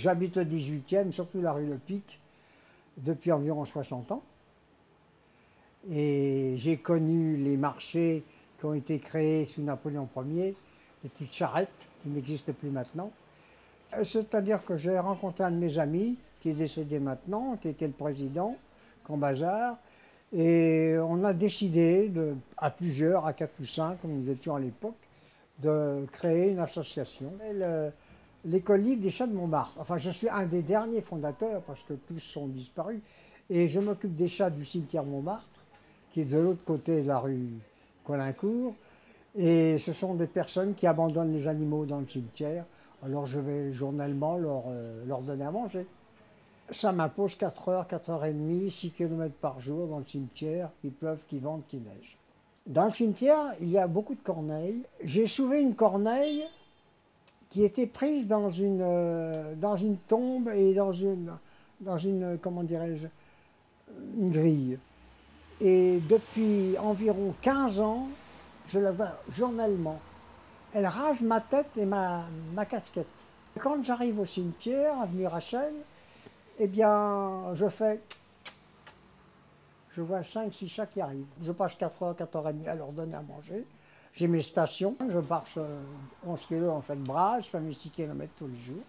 J'habite au 18e, surtout la rue Le Pic, depuis environ 60 ans. Et j'ai connu les marchés qui ont été créés sous Napoléon Ier, les petites charrettes qui n'existent plus maintenant. C'est-à-dire que j'ai rencontré un de mes amis, qui est décédé maintenant, qui était le président, Cambazard, et on a décidé, à plusieurs, à 4 ou 5, comme nous étions à l'époque, de créer une association. L'école libre des chats de Montmartre. Enfin, je suis un des derniers fondateurs, parce que tous sont disparus, et je m'occupe des chats du cimetière Montmartre, qui est de l'autre côté de la rue Colincourt, et ce sont des personnes qui abandonnent les animaux dans le cimetière. Alors je vais journellement leur donner à manger. Ça m'impose 4 heures, 4h30, 6 km par jour dans le cimetière, qu'il pleuve, qu'il vente, qu'il neige. Dans le cimetière, il y a beaucoup de corneilles. J'ai soulevé une corneille qui était prise dans une tombe et dans une comment dirais-je, une grille. Et depuis environ 15 ans, je la vois journellement. Elle rase ma tête et ma casquette. Quand j'arrive au cimetière, avenue Rachel, eh bien, je vois 5-6 chats qui arrivent. Je passe 4 heures, 4h30 à leur donner à manger. J'ai mes stations, je marche 11 kg dans chaque bras, je fais mes 6 km tous les jours.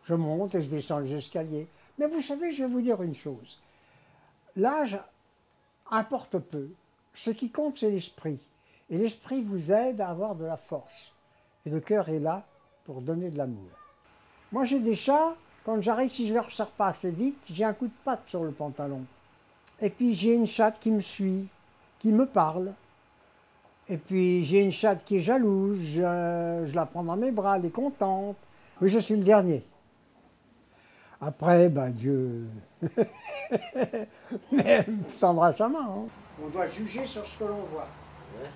Je monte et je descends les escaliers. Mais vous savez, je vais vous dire une chose. L'âge importe peu. Ce qui compte, c'est l'esprit. Et l'esprit vous aide à avoir de la force. Et le cœur est là pour donner de l'amour. Moi, j'ai des chats, quand j'arrive, si je ne leur sers pas assez vite, j'ai un coup de patte sur le pantalon. Et puis, j'ai une chatte qui me suit, qui me parle. Et puis, j'ai une chatte qui est jalouse, je la prends dans mes bras, elle est contente. Oui, je suis le dernier. Après, ben Dieu mais tendra sa main. Hein. On doit juger sur ce que l'on voit. Ouais.